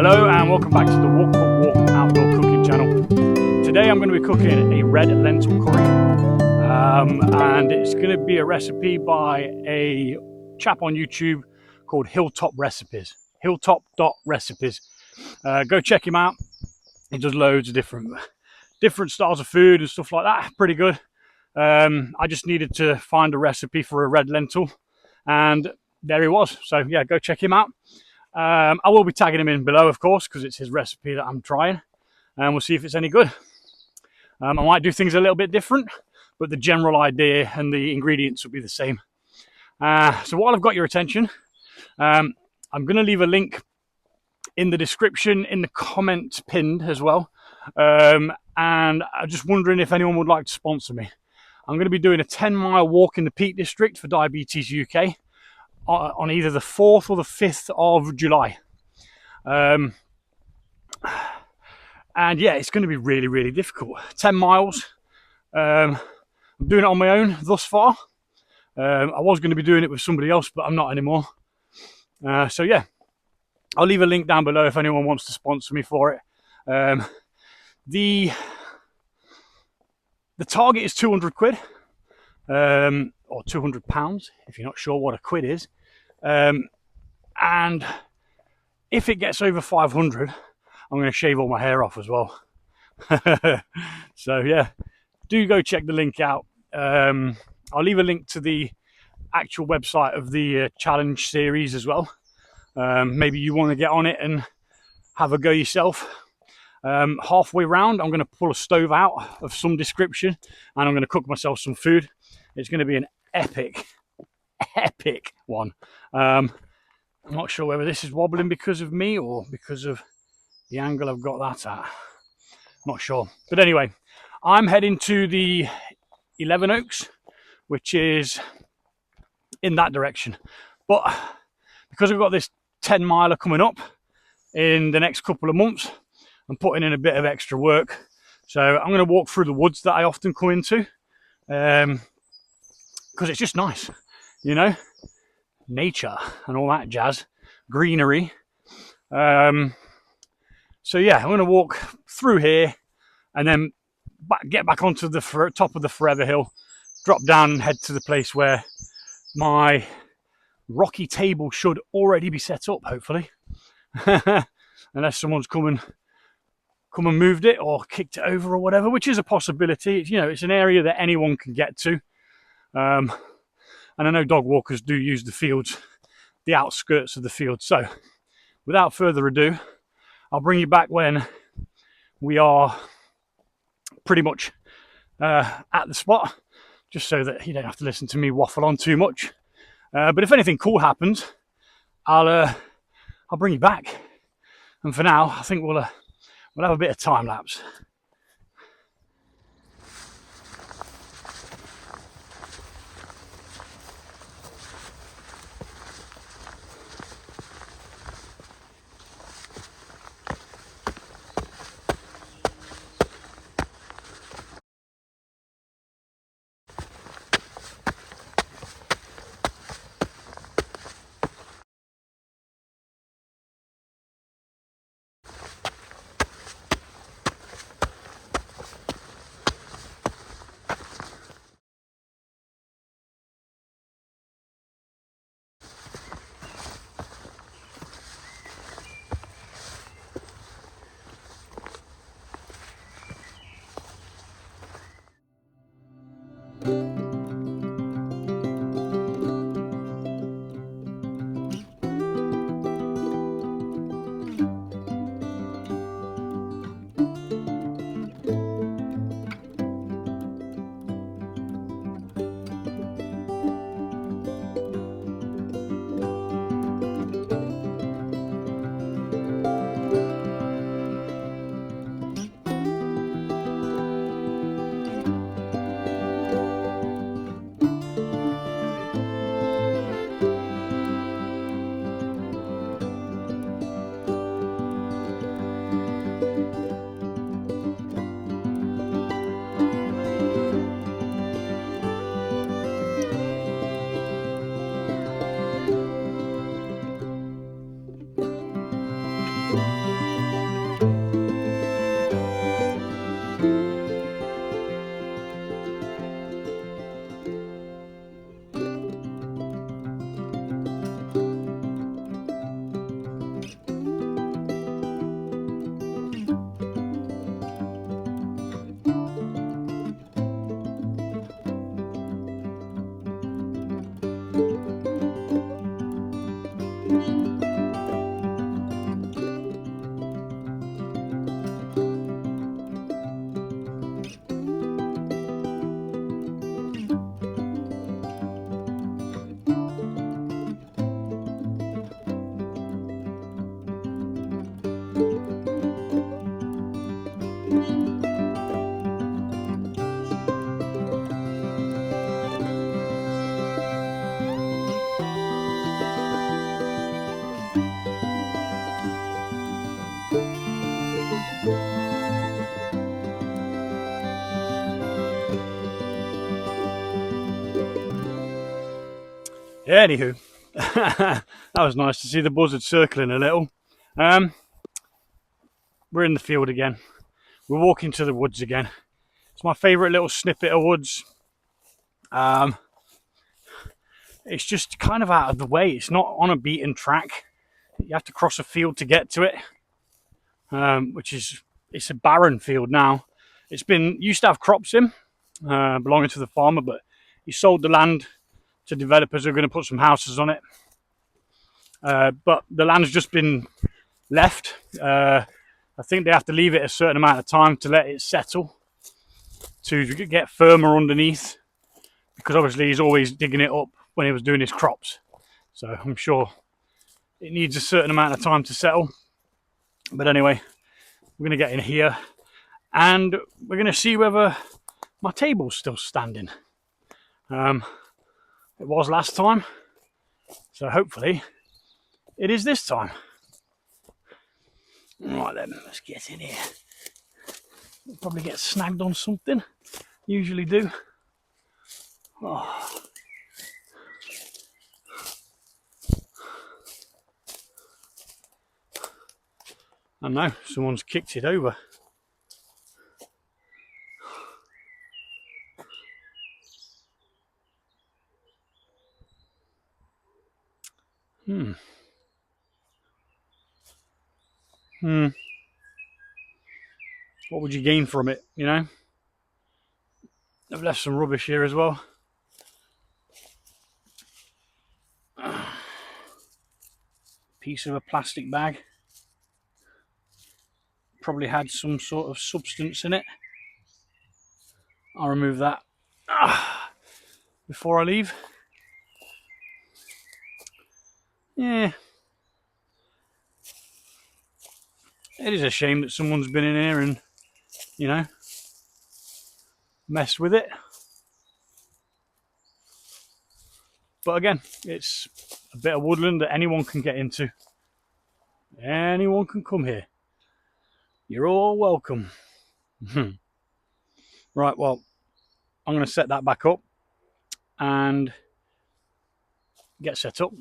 Hello and welcome back to the Walk Cook Walk Outdoor Cooking channel. Today I'm going to be cooking a red lentil curry and it's going to be a recipe by a chap on YouTube called hilltop.recipies. hilltop.recipies. Go check him out. He does loads of different styles of food and stuff like that. Pretty good. I just needed to find a recipe for a red lentil and there he was. So yeah, go check him out. I will be tagging him in below, of course, because it's his recipe that I'm trying, and we'll see if it's any good. I might do things a little bit different, but the general idea and the ingredients will be the same. So while I've got your attention, I'm going to leave a link in the description, in the comment pinned as well, and I'm just wondering if anyone would like to sponsor me. I'm going to be doing a 10-mile walk in the Peak District for Diabetes UK on either the 4th or the 5th of July. And yeah, it's going to be really difficult. 10 miles. I'm doing it on my own thus far. I was going to be doing it with somebody else, but I'm not anymore. So yeah, I'll leave a link down below if anyone wants to sponsor me for it. The target is 200 quid, or 200 pounds, if you're not sure what a quid is. And if it gets over 500, I'm going to shave all my hair off as well. So yeah, do go check the link out. I'll leave a link to the actual website of the challenge series as well. Maybe you want to get on it and have a go yourself. Halfway round, I'm going to pull a stove out of some description and I'm going to cook myself some food. It's going to be an epic one. I'm not sure whether this is wobbling because of me or because of the angle I've got that at. Not sure. But anyway, I'm heading to the 11 Oaks, which is in that direction. But because I've got this 10 miler coming up in the next couple of months, I'm putting in a bit of extra work. So I'm going to walk through the woods that I often come into, because it's just nice, you know, nature and all that jazz, greenery. So yeah, I'm going to walk through here and then get back onto the top of the Forever Hill, drop down and head to the place where my rocky table should already be set up, hopefully. Unless someone's come and moved it or kicked it over or whatever, which is a possibility. You know, it's an area that anyone can get to. And I know dog walkers do use the fields, the outskirts of the field. So without further ado, I'll bring you back when we are pretty much at the spot, just so that you don't have to listen to me waffle on too much. But if anything cool happens, I'll bring you back. And for now, I think we'll have a bit of time lapse. Yeah, anywho, that was nice to see the buzzard circling a little. We're in the field again. We're walking to the woods again. It's my favourite little snippet of woods. It's just kind of out of the way. It's not on a beaten track. You have to cross a field to get to it, it's a barren field now. It's been used to have crops in, belonging to the farmer, but he sold the land to developers who are going to put some houses on it. But the land's just been left. I think they have to leave it a certain amount of time to let it settle, to get firmer underneath, because obviously he's always digging it up when he was doing his crops. So I'm sure it needs a certain amount of time to settle. But anyway, we're going to get in here and we're going to see whether my table's still standing. It was last time, so hopefully it is this time. Right then, let's get in here. We'll probably get snagged on something. Usually do. Oh. I know, someone's kicked it over. What would you gain from it, you know? I've left some rubbish here as well. Piece of a plastic bag. Probably had some sort of substance in it. I'll remove that before I leave. Yeah. It is a shame that someone's been in here and, you know, messed with it. But again, it's a bit of woodland that anyone can get into. Anyone can come here. You're all welcome. Right, well, I'm going to set that back up and get set up.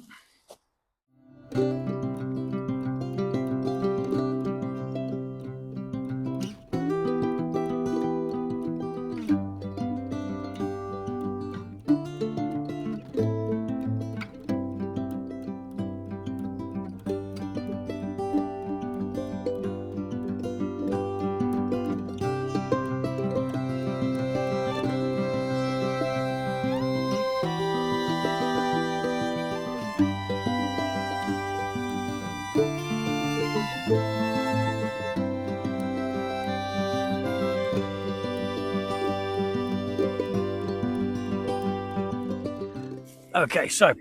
Okay, so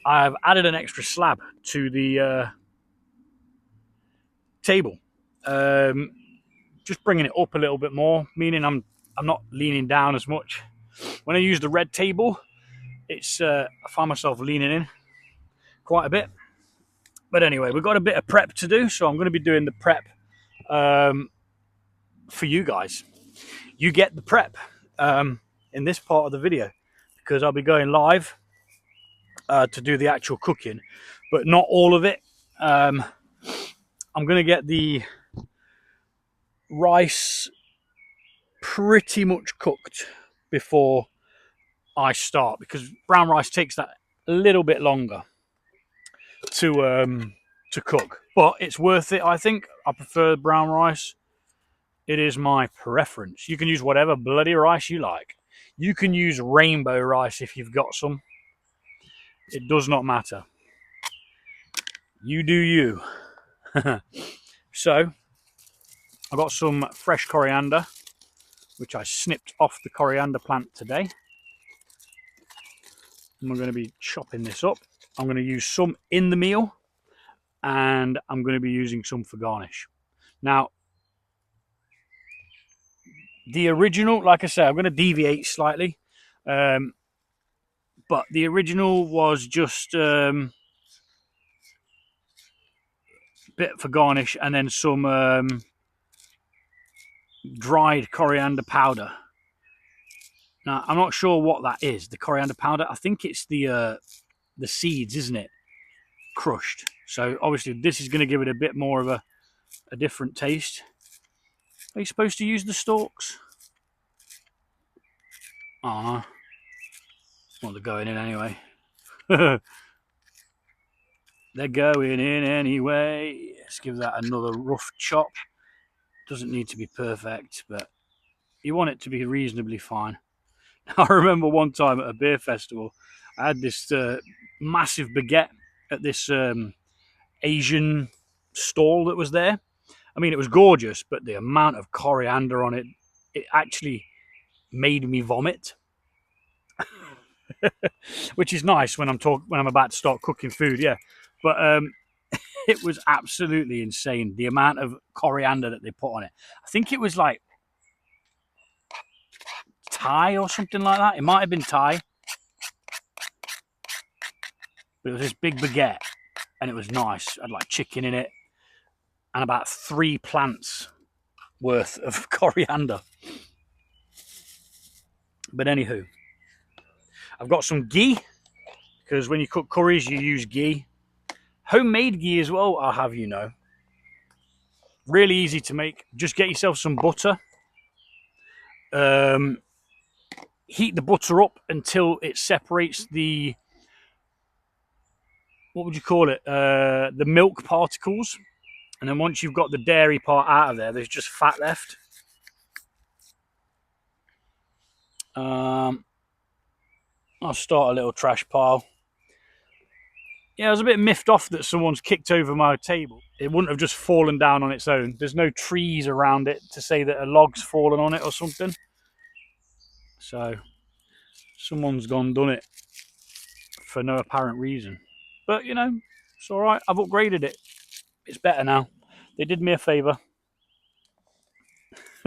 I've added an extra slab to the table, just bringing it up a little bit more, meaning I'm not leaning down as much. When I use the red table, it's I find myself leaning in quite a bit. But anyway, we've got a bit of prep to do, so I'm going to be doing the prep for you guys. You get the prep in this part of the video, because I'll be going live to do the actual cooking, but not all of it. I'm going to get the rice pretty much cooked before I start, because brown rice takes that a little bit longer to cook, but it's worth it. I think I prefer brown rice. It is my preference. You can use whatever bloody rice you like. You can use rainbow rice if you've got some. It does not matter. You do you. So, I got some fresh coriander, which I snipped off the coriander plant today. And we're going to be chopping this up. I'm going to use some in the meal, and I'm going to be using some for garnish. Now, the original, like I said, I'm going to deviate slightly, but the original was just bit for garnish, and then some dried coriander powder. Now, I'm not sure what that is, the coriander powder. I think it's the seeds, isn't it? Crushed. So obviously this is going to give it a bit more of a different taste. Are you supposed to use the stalks? Ah, well, they're going in anyway. They're going in anyway. Let's give that another rough chop. Doesn't need to be perfect, but you want it to be reasonably fine. I remember one time at a beer festival, I had this massive baguette at this Asian stall that was there. I mean, it was gorgeous, but the amount of coriander on it, it actually made me vomit. Which is nice when I'm about to start cooking food, yeah. But it was absolutely insane, the amount of coriander that they put on it. I think it was like Thai or something like that. It might have been Thai. But it was this big baguette, and it was nice. It had like chicken in it, and about 3 plants worth of coriander. But anywho, I've got some ghee, because when you cook curries, you use ghee. Homemade ghee as well, I'll have you know. Really easy to make. Just get yourself some butter. Heat the butter up until it separates the, what would you call it? The milk particles. And then once you've got the dairy part out of there, there's just fat left. I'll start a little trash pile. Yeah, I was a bit miffed off that someone's kicked over my table. It wouldn't have just fallen down on its own. There's no trees around it to say that a log's fallen on it or something. So someone's gone done it for no apparent reason. But, you know, it's all right. I've upgraded it. It's better now. They did me a favour.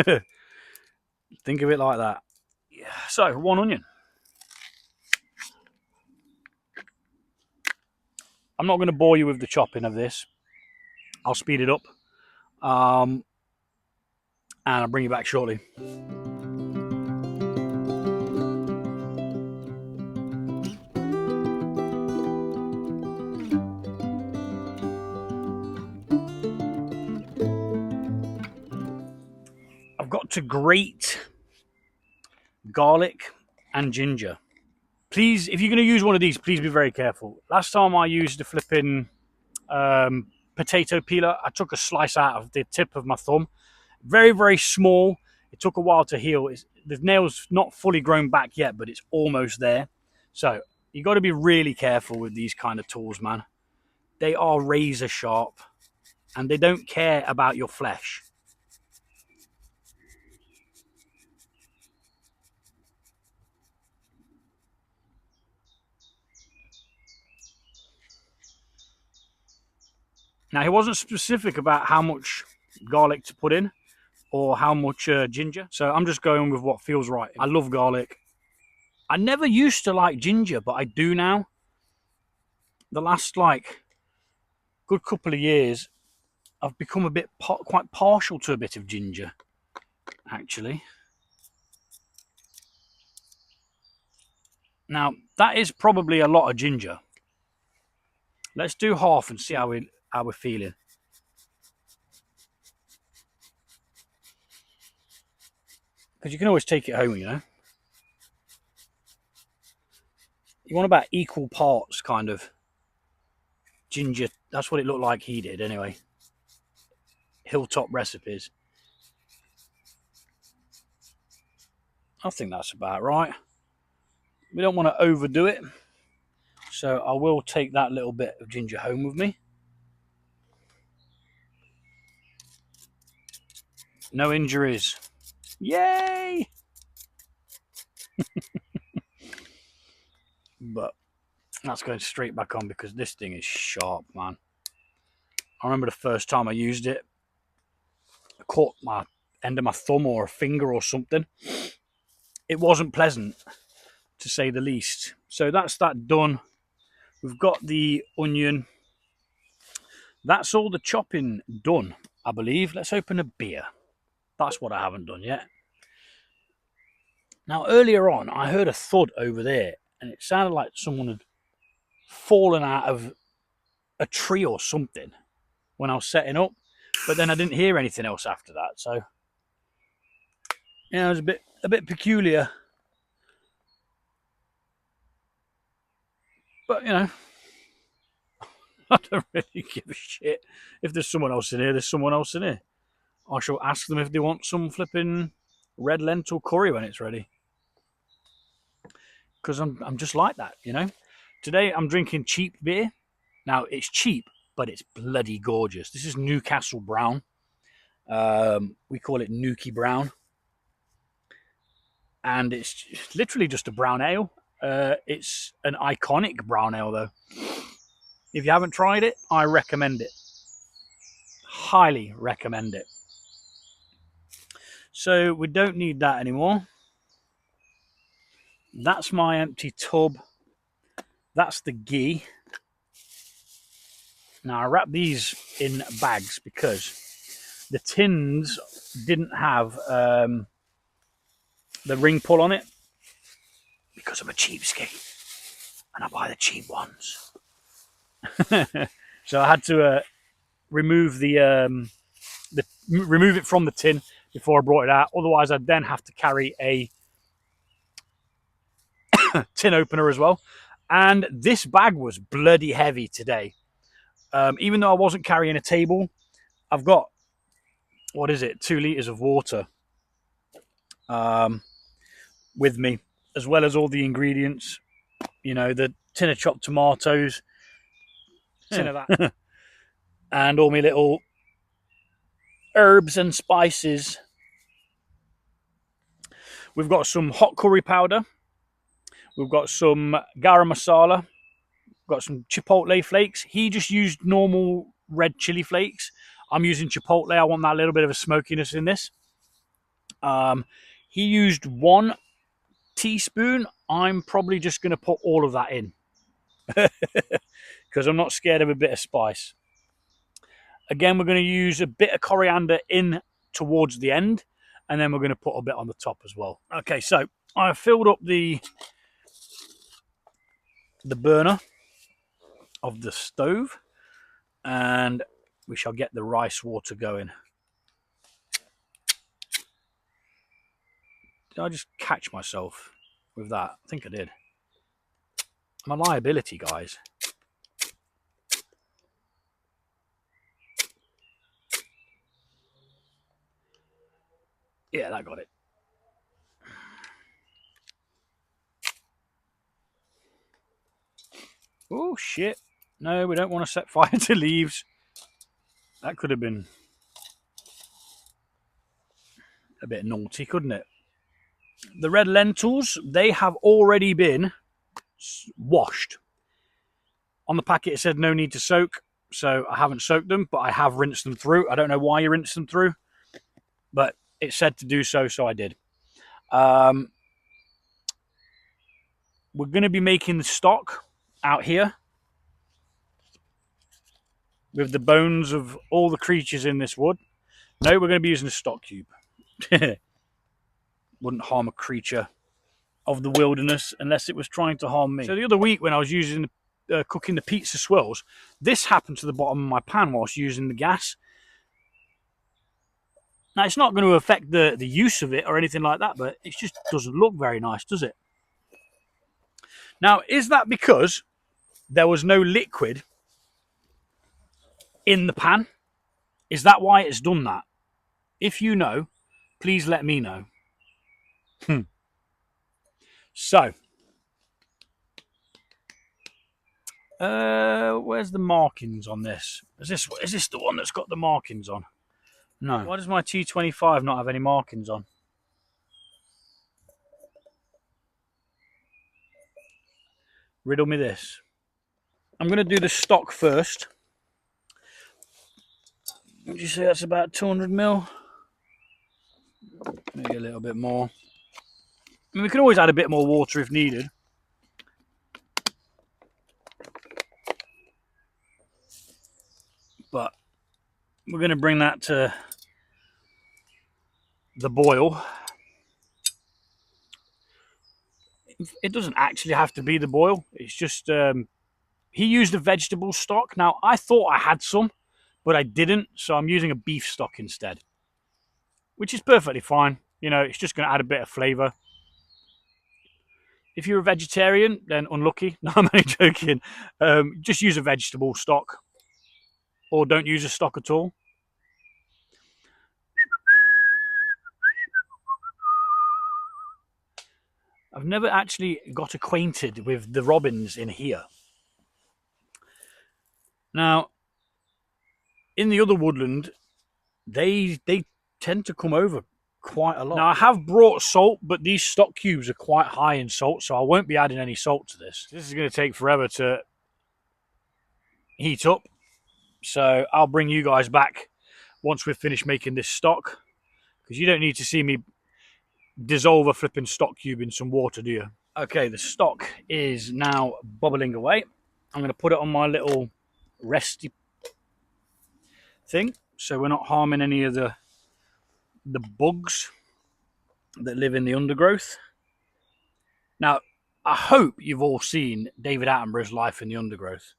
Think of it like that. Yeah. So, 1 onion. I'm not going to bore you with the chopping of this. I'll speed it up. And I'll bring you back shortly. I've got to grate garlic and ginger. Please, if you're going to use one of these, please be very careful. Last time I used a flipping potato peeler, I took a slice out of the tip of my thumb. Very, very small. It took a while to heal. The nail's not fully grown back yet, but it's almost there. So you got to be really careful with these kind of tools, man. They are razor sharp, and they don't care about your flesh. Now, he wasn't specific about how much garlic to put in or how much ginger. So I'm just going with what feels right. I love garlic. I never used to like ginger, but I do now. The last, like, good couple of years, I've become a bit quite partial to a bit of ginger, actually. Now, that is probably a lot of ginger. Let's do half and see how we're feeling. Because you can always take it home, you know. You want about equal parts, kind of, ginger. That's what it looked like he did, anyway. Hilltop Recipes. I think that's about right. We don't want to overdo it. So I will take that little bit of ginger home with me. No injuries. Yay! But that's going straight back on because this thing is sharp, man. I remember the first time I used it, I caught my end of my thumb or a finger or something. It wasn't pleasant, to say the least. So that's that done. We've got the onion. That's all the chopping done, I believe. Let's open a beer. That's what I haven't done yet. Now, earlier on, I heard a thud over there, and it sounded like someone had fallen out of a tree or something when I was setting up, but then I didn't hear anything else after that. So, you know, it was a bit peculiar. But, you know, I don't really give a shit. If there's someone else in here, there's someone else in here. I shall ask them if they want some flipping red lentil curry when it's ready. Because I'm just like that, you know. Today I'm drinking cheap beer. Now, it's cheap, but it's bloody gorgeous. This is Newcastle Brown. We call it Nuki Brown. And it's literally just a brown ale. It's an iconic brown ale, though. If you haven't tried it, I recommend it. Highly recommend it. So we don't need that anymore. That's my empty tub. That's the ghee. Now I wrap these in bags because the tins didn't have the ring pull on it because I'm a cheapskate and I buy the cheap ones. So I had to remove remove it from the tin before I brought it out. Otherwise, I'd then have to carry a tin opener as well. And this bag was bloody heavy today. Even though I wasn't carrying a table, I've got, what is it, 2 litres of water with me, as well as all the ingredients. You know, the tin of chopped tomatoes, tin of that, and all my little herbs and spices. We've got some hot curry powder. We've got some garam masala. We've got some chipotle flakes. He just used normal red chili flakes. I'm using chipotle. I want that little bit of a smokiness in this. He used 1 teaspoon. I'm probably just going to put all of that in because I'm not scared of a bit of spice. Again, we're going to use a bit of coriander in towards the end, and then we're going to put a bit on the top as well. Okay, so I filled up the burner of the stove, and we shall get the rice water going. Did I just catch myself with that? I think I did. I'm a liability, guys. Yeah, that got it. Oh, shit. No, we don't want to set fire to leaves. That could have been a bit naughty, couldn't it? The red lentils, they have already been washed. On the packet it said no need to soak, so I haven't soaked them, but I have rinsed them through. I don't know why you rinse them through, but it said to do so, so I did. We're going to be making the stock out here with the bones of all the creatures in this wood. No, we're going to be using a stock cube. Wouldn't harm a creature of the wilderness unless it was trying to harm me. So the other week when I was using cooking the pizza swirls, this happened to the bottom of my pan whilst using the gas. Now, it's not going to affect the use of it or anything like that, but it just doesn't look very nice, does it? Now, is that because there was no liquid in the pan? Is that why it's done that? If you know, please let me know. So, where's the markings on this? Is this the one that's got the markings on? No. Why does my T25 not have any markings on? Riddle me this. I'm going to do the stock first. Would you say that's about 200 mil? Maybe a little bit more. I mean, we can always add a bit more water if needed. But we're going to bring that to the boil. It doesn't actually have to be the boil. It's just he used a vegetable stock. Now, I thought I had some, but I didn't. So I'm using a beef stock instead, which is perfectly fine. You know, it's just going to add a bit of flavour. If you're a vegetarian, then unlucky. No, I'm only joking. Just use a vegetable stock, or don't use a stock at all. I've never actually got acquainted with the robins in here. Now, in the other woodland, they tend to come over quite a lot. Now, I have brought salt, but these stock cubes are quite high in salt, so I won't be adding any salt to this. This is going to take forever to heat up, so I'll bring you guys back once we've finished making this stock, because you don't need to see me dissolve a flipping stock cube in some water, do you? Okay, the stock is now bubbling away. I'm going to put it on my little resty thing, so we're not harming any of the bugs that live in the undergrowth. Now, I hope you've all seen David Attenborough's Life in the Undergrowth.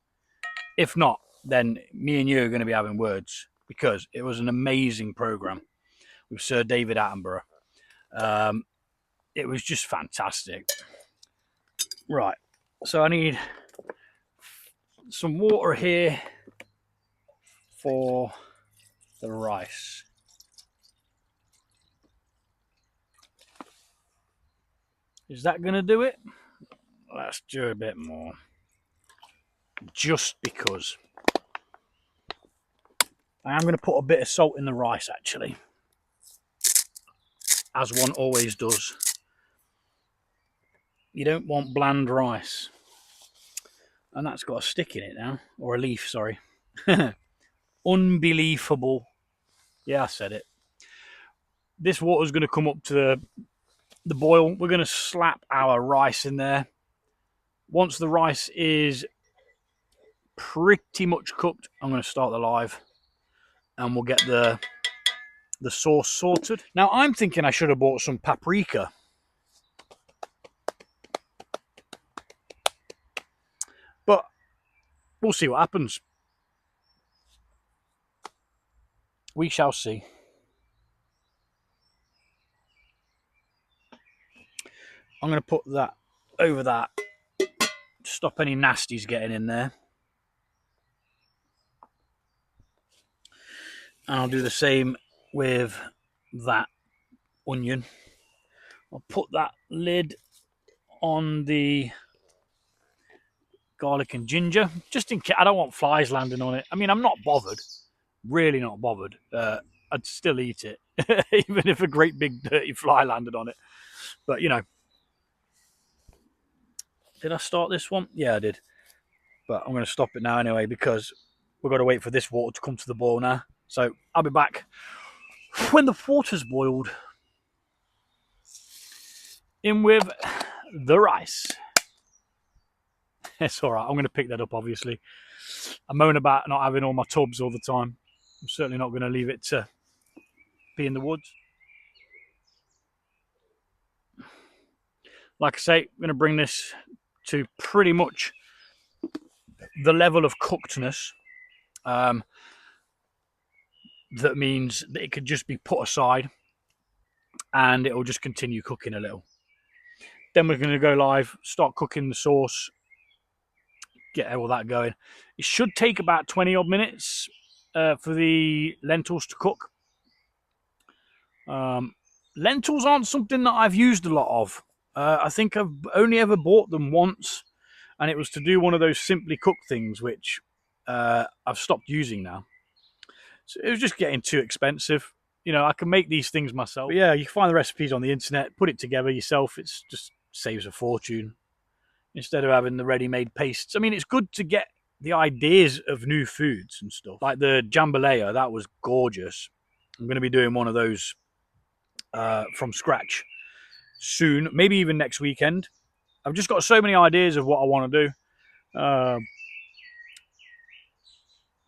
If not, then me and you are going to be having words, because it was an amazing program with Sir David Attenborough. It was just fantastic. Right, so I need some water here for the rice. Is that going to do it? Let's do a bit more. Just because. I am going to put a bit of salt in the rice, actually. As one always does. You don't want bland rice. And that's got a stick in it now. Or a leaf, sorry. Unbelievable. Yeah, I said it. This water's going to come up to the boil. We're going to slap our rice in there. Once the rice is pretty much cooked, I'm going to start the live. And we'll get the sauce sorted. Now, I'm thinking I should have bought some paprika. But we'll see what happens. We shall see. I'm going to put that over that to stop any nasties getting in there. And I'll do the same with that onion. I'll put that lid on the garlic and ginger, just in case. I don't want flies landing on it. I mean, I'm not bothered. Really not bothered. I'd still eat it, even if a great big dirty fly landed on it. But, you know. Did I start this one? Yeah, I did. But I'm going to stop it now anyway, because we've got to wait for this water to come to the boil now. So I'll be back when the water's boiled. In with the rice. It's all right. I'm going to pick that up, obviously. I moan about not having all my tubs all the time. I'm certainly not going to leave it to be in the woods. Like I say, I'm going to bring this to pretty much the level of cookedness. That means that it could just be put aside and it will just continue cooking a little. Then we're going to go live, start cooking the sauce, get all that going. It should take about 20 odd minutes for the lentils to cook. Lentils aren't something that I've used a lot of. I think I've only ever bought them once, and it was to do one of those simply cooked things, which I've stopped using now. So it was just getting too expensive. You know, I can make these things myself. But yeah, you can find the recipes on the internet, put it together yourself. It's just saves a fortune instead of having the ready-made pastes. I mean, it's good to get the ideas of new foods and stuff. Like the jambalaya, that was gorgeous. I'm going to be doing one of those from scratch soon, maybe even next weekend. I've just got so many ideas of what I want to do.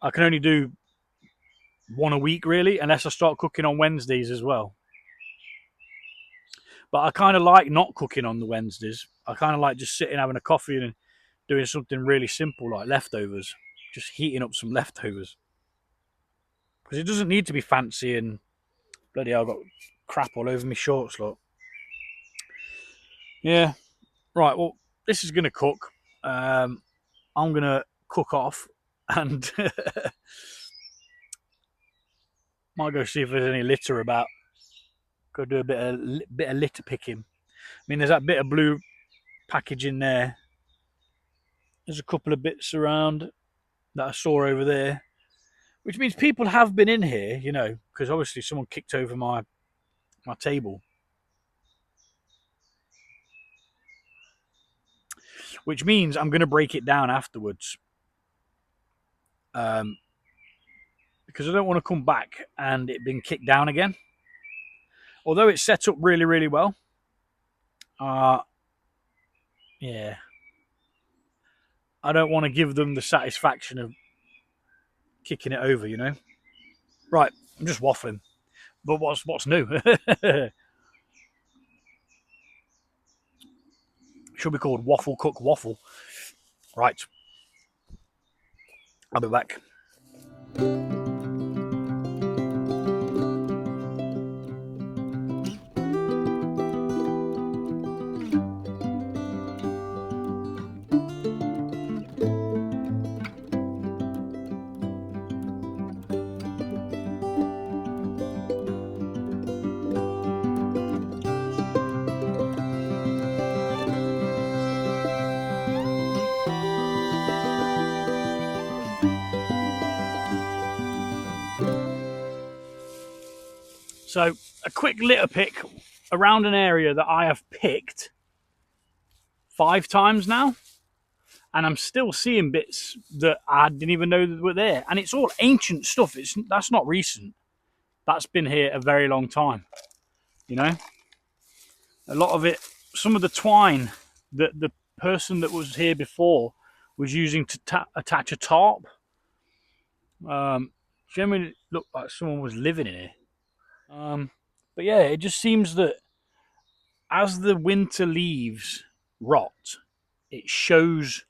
I can only do one a week, really, unless I start cooking on Wednesdays as well. But I kind of like not cooking on the Wednesdays. I kind of like just sitting having a coffee and doing something really simple like leftovers. Just heating up some leftovers. Because it doesn't need to be fancy and bloody hell, I've got crap all over my shorts, look. Yeah. Right, well, this is going to cook. I'm going to cook off and might go see if there's any litter about. Go do a bit of litter picking. I mean, there's that bit of blue package in there. There's a couple of bits around that I saw over there, which means people have been in here, you know, because obviously someone kicked over my table. Which means I'm going to break it down afterwards. Because I don't want to come back and it being kicked down again. Although it's set up really, really well. Yeah. I don't want to give them the satisfaction of kicking it over, you know. Right, I'm just waffling. But what's new? Should be called Waffle Cook Waffle. Right. I'll be back. So a quick litter pick around an area that I have picked 5 times now, and I'm still seeing bits that I didn't even know that were there, and it's all ancient stuff. That's not recent. That's been here a very long time. You know, a lot of it. Some of the twine that the person that was here before was using to attach a tarp. Generally looked like someone was living in here. But yeah, it just seems that as the winter leaves rot, it shows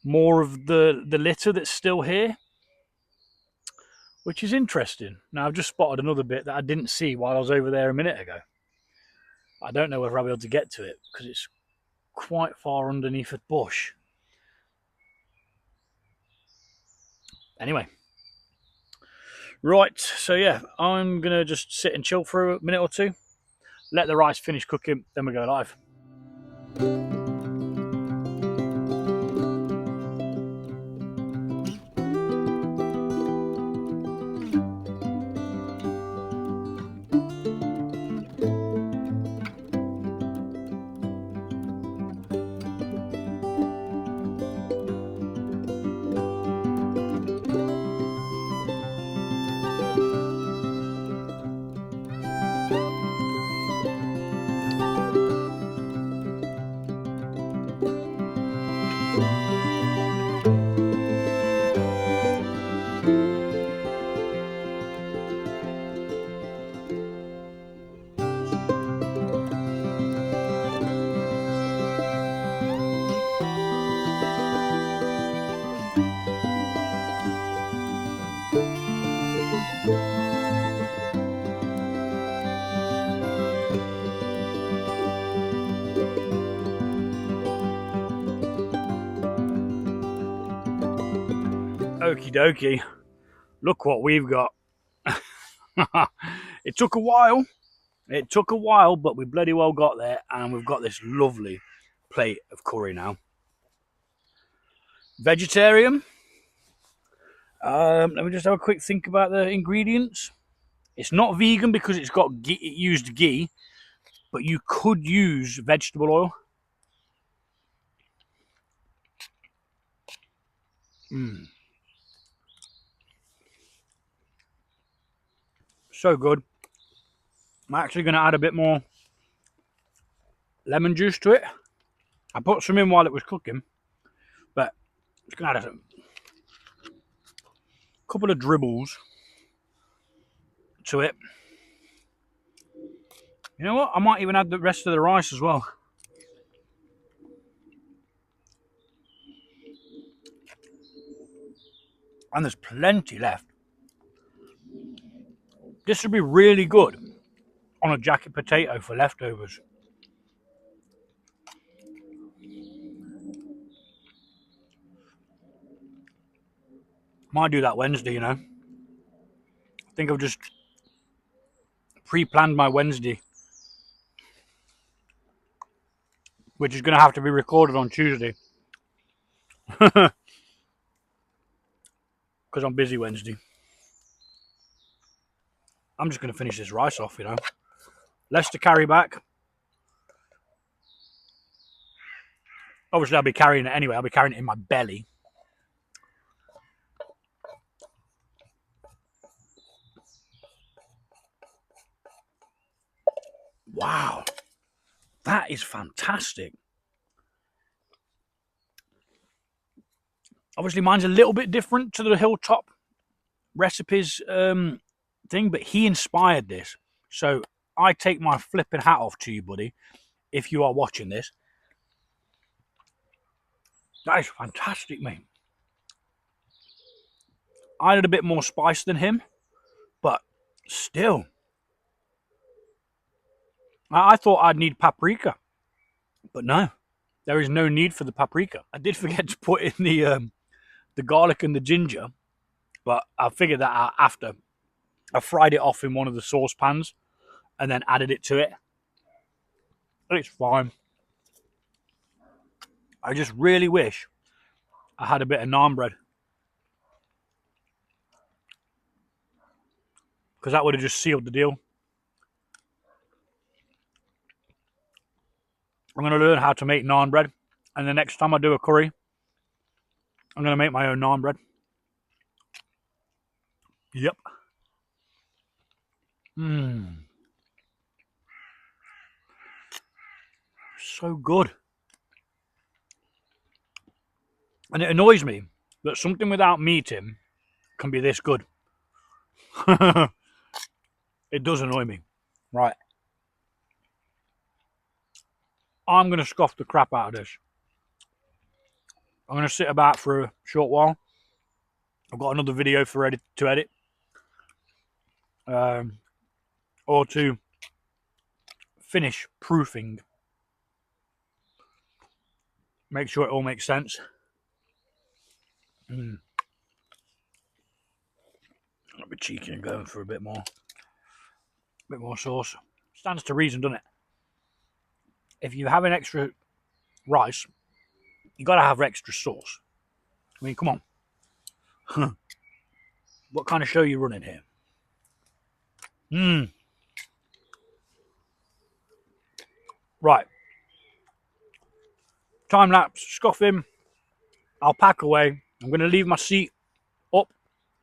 more of the litter that's still here, which is interesting. Now, I've just spotted another bit that I didn't see while I was over there a minute ago. I don't know whether I'll be able to get to it because it's quite far underneath a bush. Anyway. Right, so yeah, I'm going to just sit and chill for a minute or two, let the rice finish cooking, then we go live. Okie dokie, look what we've got. It took a while, but we bloody well got there, and we've got this lovely plate of curry now. Vegetarian. Let me just have a quick think about the ingredients. It's not vegan because it's got ghee, it used ghee, but you could use vegetable oil. So good. I'm actually going to add a bit more lemon juice to it. I put some in while it was cooking, but it's going to add a couple of dribbles to it. You know what? I might even add the rest of the rice as well. And there's plenty left. This would be really good on a jacket potato for leftovers. Might do that Wednesday, you know. I think I've just pre-planned my Wednesday, which is going to have to be recorded on Tuesday. Because I'm busy Wednesday. I'm just going to finish this rice off, you know. Less to carry back. Obviously, I'll be carrying it anyway. I'll be carrying it in my belly. Wow. That is fantastic. Obviously, mine's a little bit different to the Hilltop Recipes thing, but he inspired this. So I take my flipping hat off to you, buddy, if you are watching this. That is fantastic, mate. I had a bit more spice than him, but still. I thought I'd need paprika, but no, there is no need for the paprika. I did forget to put in the garlic and the ginger, but I figured that out after. I fried it off in one of the saucepans and then added it to it. It's fine. I just really wish I had a bit of naan bread, because that would have just sealed the deal. I'm going to learn how to make naan bread, and the next time I do a curry, I'm going to make my own naan bread. Yep. So good. And it annoys me that something without meat in can be this good. It does annoy me. Right. I'm going to scoff the crap out of this. I'm going to sit about for a short while. I've got another video to edit. Or to finish proofing. Make sure it all makes sense. I'll be cheeky and going for a bit more sauce. Stands to reason, doesn't it? If you have an extra rice, you got to have extra sauce. I mean, come on. What kind of show are you running here? Right. Time lapse, scoff him. I'll pack away. I'm going to leave my seat up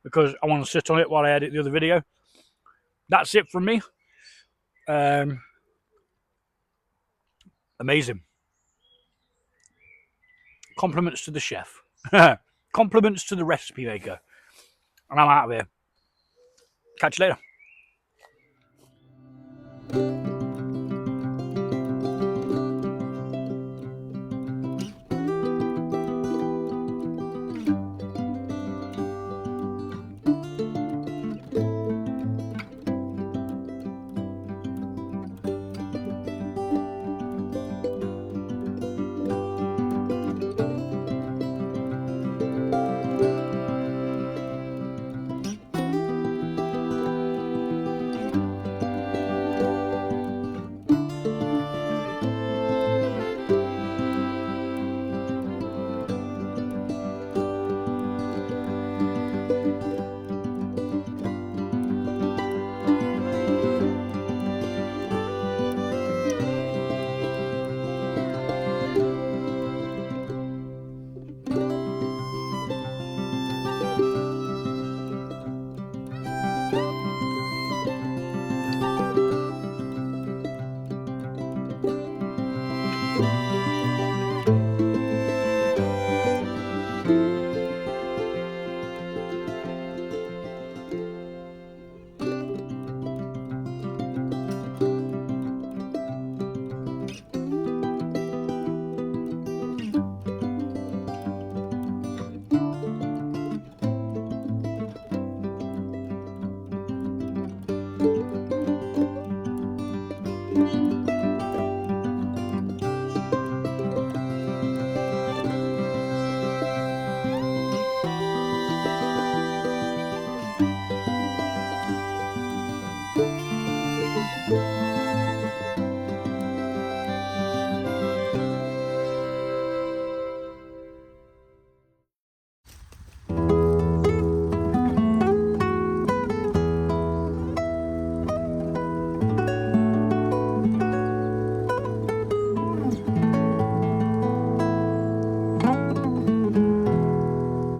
because I want to sit on it while I edit the other video. That's it from me. Amazing. Compliments to the chef. Compliments to the recipe maker. And I'm out of here. Catch you later.